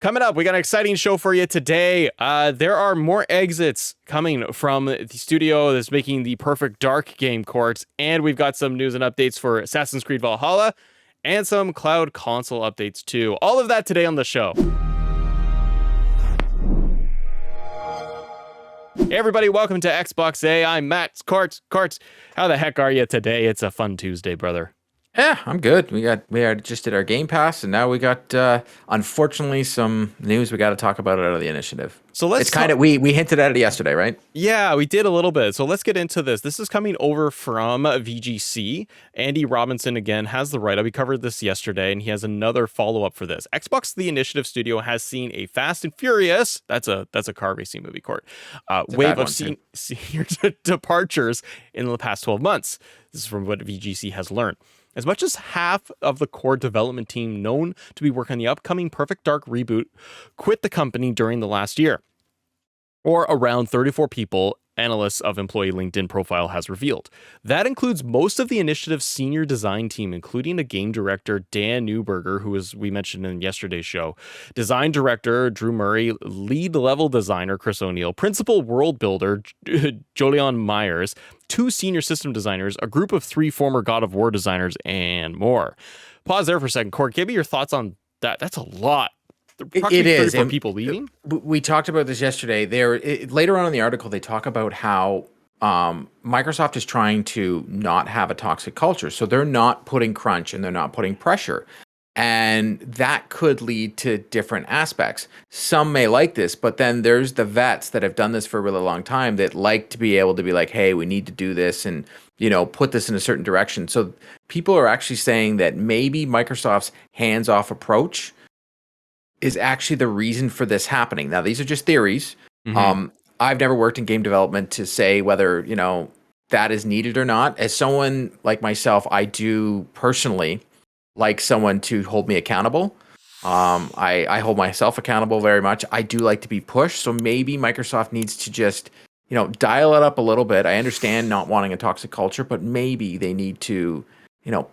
Coming up, we got an exciting show for you today. There are more exits coming from the studio that's making the perfect dark game courts, and we've got some news and updates for Assassin's Creed Valhalla and some cloud console updates too. All of that today on the show. Hey everybody, welcome to Xbox A. I'm Matt Carts. How the heck are you today? It's a fun Tuesday, brother. Yeah, I'm good. Just did our Game Pass, and now we got unfortunately some news we got to talk about out of the initiative. So let's It's kind of we hinted at it yesterday, right? Yeah, we did a little bit. So let's get into this. This is coming over from VGC. Andy Robinson again has the write-up. We covered this yesterday, and he has another follow-up for this. Xbox The Initiative Studio has seen a Fast and Furious, that's a car racing movie, Court, wave of senior departures in the past 12 months. This is from what VGC has learned. As much as half of the core development team known to be working on the upcoming Perfect Dark reboot quit the company during the last year, or around 34 people, analysts of employee LinkedIn profile has revealed. That includes most of the initiative's senior design team, including a game director, Dan Newberger, who we mentioned in yesterday's show, design director, Drew Murray, lead level designer, Chris O'Neill, principal world builder, Jolion Myers, 2 senior system designers, a group of 3 former God of War designers, and more. Pause there for a second. Court, give me your thoughts on that. That's a lot. It is. For people leaving. We talked about this yesterday. Later on in the article, they talk about how Microsoft is trying to not have a toxic culture. So they're not putting crunch and they're not putting pressure. And that could lead to different aspects. Some may like this, but then there's the vets that have done this for a really long time that like to be able to be like, hey, we need to do this and, put this in a certain direction. So people are actually saying that maybe Microsoft's hands-off approach is actually the reason for this happening. Now, these are just theories. Mm-hmm. I've never worked in game development to say whether, that is needed or not. As someone like myself, I do personally like someone to hold me accountable. I hold myself accountable very much. I do like to be pushed. So maybe Microsoft needs to just, dial it up a little bit. I understand not wanting a toxic culture, but maybe they need to,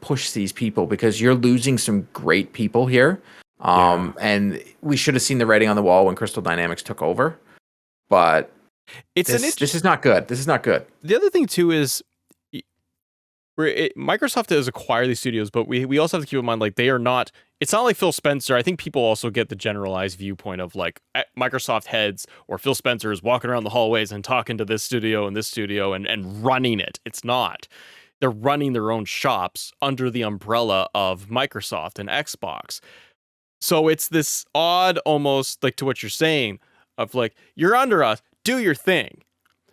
push these people because you're losing some great people here. And we should have seen the writing on the wall when Crystal Dynamics took over, but this is not good. This is not good. The other thing too is Microsoft has acquired these studios, but we also have to keep in mind, like, they are not, it's not like Phil Spencer. I think people also get the generalized viewpoint of like Microsoft heads or Phil Spencer is walking around the hallways and talking to this studio and running it. It's not. They're running their own shops under the umbrella of Microsoft and Xbox. So it's this odd, almost like to what you're saying of like, you're under us, do your thing.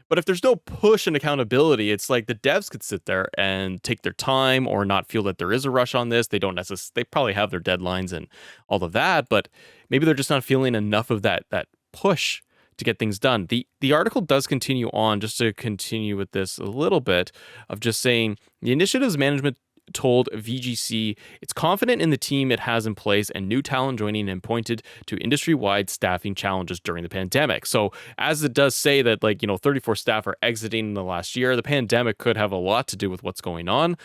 But if there's no push and accountability, it's like the devs could sit there and take their time or not feel that there is a rush on this. They don't necessarily, they probably have their deadlines and all of that, but maybe they're just not feeling enough of that push to get things done. The article does continue on, just to continue with this a little bit, of just saying the initiative's management told VGC it's confident in the team it has in place and new talent joining, and pointed to industry-wide staffing challenges during the pandemic. So as it does say that 34 staff are exiting in the last year, the pandemic could have a lot to do with what's going on.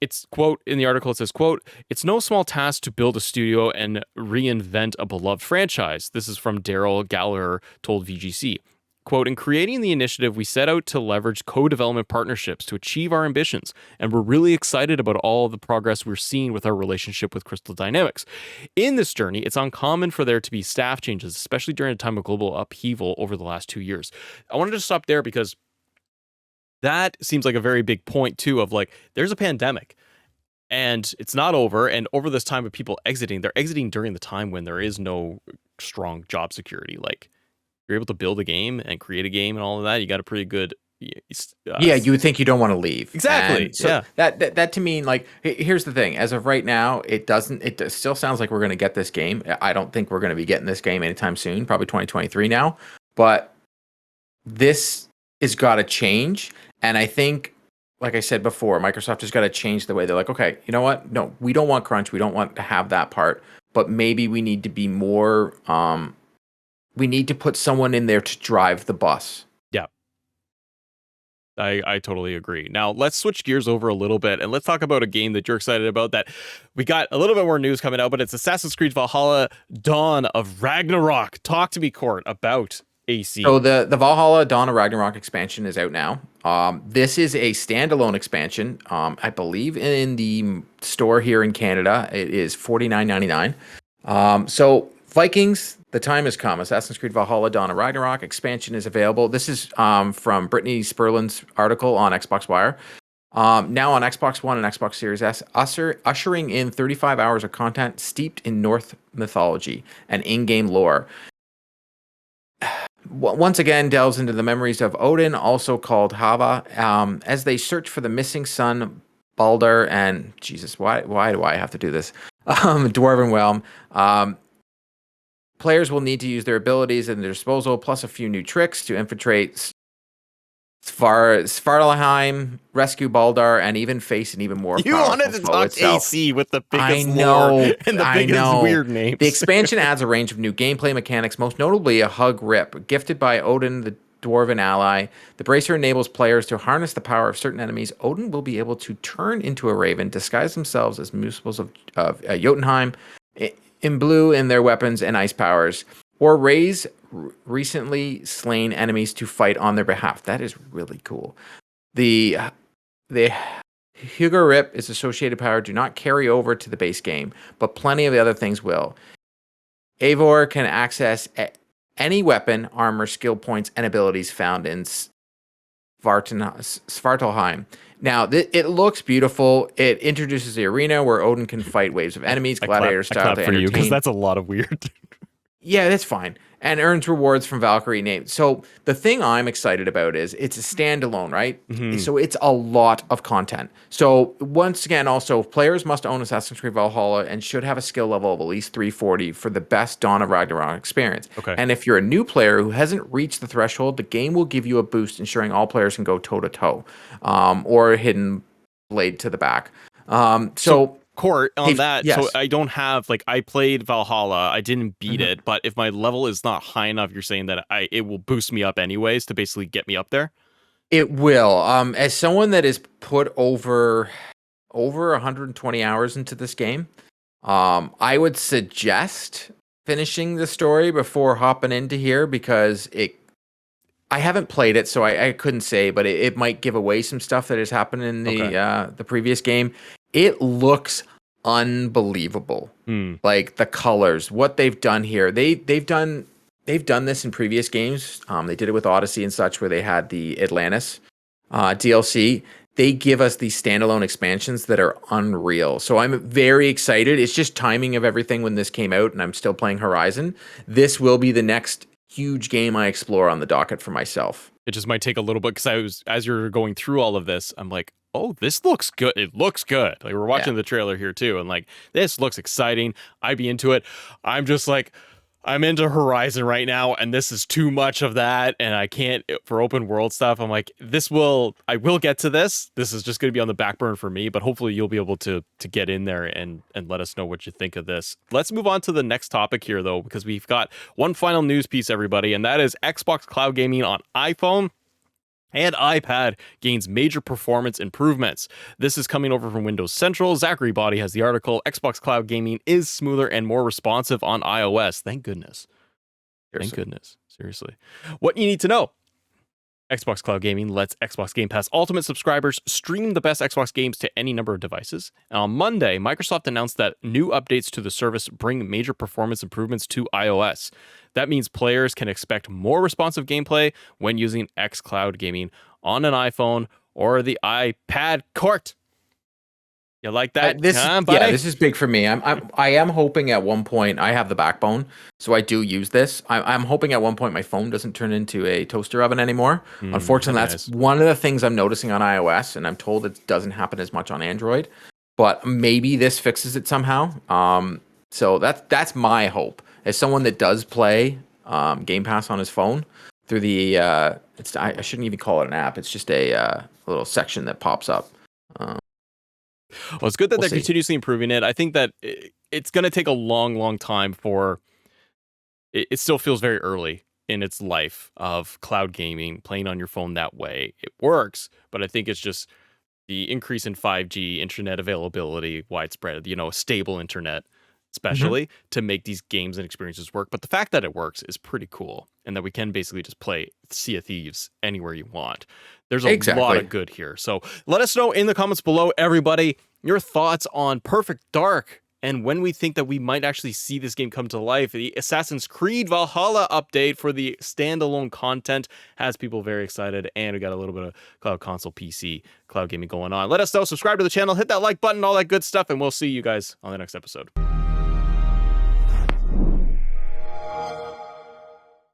It's, quote, in the article, it says, quote, "It's no small task to build a studio and reinvent a beloved franchise." This is from Daryl Gallagher told VGC. Quote, "In creating the initiative, we set out to leverage co-development partnerships to achieve our ambitions, and we're really excited about all the progress we're seeing with our relationship with Crystal Dynamics. In this journey, it's uncommon for there to be staff changes, especially during a time of global upheaval over the last 2 years." I wanted to stop there because that seems like a very big point too, of like, there's a pandemic and it's not over, and over this time of people exiting, they're exiting during the time when there is no strong job security. Like, you're able to build a game and create a game and all of that, you got a pretty good you would think you don't want to leave. Exactly. And so that to me, like, here's the thing. As of right now, it still sounds like we're going to get this game. I don't think we're going to be getting this game anytime soon, probably 2023 now. But this has got to change. And I think, like I said before, Microsoft has got to change the way they're like, okay, you know what? No, we don't want crunch. We don't want to have that part. But maybe we need to be more... we need to put someone in there to drive the bus. Yeah. I totally agree. Now let's switch gears over a little bit and let's talk about a game that you're excited about that we got a little bit more news coming out, but it's Assassin's Creed Valhalla Dawn of Ragnarok. Talk to me, Court, about So AC. the Valhalla Dawn of Ragnarok expansion is out now. This is a standalone expansion. I believe in the store here in Canada, it is $49.99. So Vikings, the time has come. Assassin's Creed Valhalla Dawn of Ragnarok expansion is available. This is from Brittany Sperlin's article on Xbox Wire. Now on Xbox One and Xbox Series S, ushering in 35 hours of content steeped in Norse mythology and in-game lore. Once again delves into the memories of Odin, also called Hava, as they search for the missing son, Baldur, and Jesus, why do I have to do this? Dwarven realm. Players will need to use their abilities at their disposal, plus a few new tricks to infiltrate Svartalheim, rescue Baldur, and even face an even more You powerful wanted to foe talk itself. AC with the I biggest lore know, and the I biggest know. weird names. The expansion adds a range of new gameplay mechanics, most notably a hug rip, gifted by Odin, the dwarven ally. The bracer enables players to harness the power of certain enemies. Odin will be able to turn into a raven, disguise themselves as municipals of Jotunheim, imbue in their weapons and ice powers, or raise recently slain enemies to fight on their behalf. That is really cool. The Hugo Rip is associated power do not carry over to the base game, but plenty of the other things will. Eivor can access any weapon, armor, skill points, and abilities found in Svartalheim. Now, it looks beautiful. It introduces the arena where Odin can fight waves of enemies, gladiator I style clap to for you because entertain. that's a lot of weird. Yeah, that's fine. And earns rewards from Valkyrie names. So the thing I'm excited about is it's a standalone, right? Mhm. So it's a lot of content. So once again, also players must own Assassin's Creed Valhalla and should have a skill level of at least 340 for the best Dawn of Ragnarok experience. Okay. And if you're a new player who hasn't reached the threshold, the game will give you a boost, ensuring all players can go toe to toe, or hidden blade to the back. So Court on that, so yes. I don't have like I played Valhalla, I didn't beat Mhm. it, but if my level is not high enough, you're saying that it will boost me up anyways to basically get me up there. It will. As someone that is put over 120 hours into this game, I would suggest finishing the story before hopping into here because I haven't played it, so I couldn't say, but it might give away some stuff that has happened in Okay. the previous game. It looks unbelievable. Hmm. Like the colors, what they've done here. They've done this in previous games. They did it with Odyssey and such, where they had the Atlantis DLC. They give us these standalone expansions that are unreal. So I'm very excited. It's just timing of everything when this came out, and I'm still playing Horizon. This will be the next huge game I explore on the docket for myself. It just might take a little bit because I was as you're going through all of this, I'm like, oh, this looks good. It looks good. Like we're Yeah. watching the trailer here too, and like this looks exciting. I'd be into it. I'm just like, I'm into Horizon right now, and this is too much of that, and I can't for open world stuff. I'm like, I will get to this. This is just going to be on the back burner for me, but hopefully you'll be able to get in there and let us know what you think of this. Let's move on to the next topic here though, because we've got one final news piece, everybody, and that is Xbox Cloud Gaming on iPhone and iPad gains major performance improvements. This is coming over from Windows Central. Zachary Body has the article. Xbox Cloud Gaming is smoother and more responsive on iOS. Thank goodness. Thank goodness. Seriously. What you need to know. Xbox Cloud Gaming lets Xbox Game Pass Ultimate subscribers stream the best Xbox games to any number of devices. And on Monday, Microsoft announced that new updates to the service bring major performance improvements to iOS. That means players can expect more responsive gameplay when using xCloud Gaming on an iPhone or the iPad. Court. You like that? Buddy? This is big for me. I am hoping at one point I have the backbone, so I do use this. I'm hoping at one point my phone doesn't turn into a toaster oven anymore. Unfortunately, that'd be that's nice. one of the things I'm noticing on iOS, and I'm told it doesn't happen as much on Android. But maybe this fixes it somehow. So that's my hope. As someone that does play Game Pass on his phone through the I shouldn't even call it an app. It's just a little section that pops up. Well, it's good that We'll they're see. continuously improving it. I think that it's going to take a long, long time for it still feels very early in its life of cloud gaming, playing on your phone that way. It works, but I think it's just the increase in 5G internet availability, widespread, stable internet, Mhm. especially to make these games and experiences work. But the fact that it works is pretty cool, and that we can basically just play Sea of Thieves anywhere you want. There's a lot Exactly. of good here. So let us know in the comments below, everybody, your thoughts on Perfect Dark and when we think that we might actually see this game come to life. The Assassin's Creed Valhalla update for the standalone content has people very excited, and we got a little bit of cloud console PC cloud gaming going on. Let us know, subscribe to the channel, hit that like button, all that good stuff, and we'll see you guys on the next episode.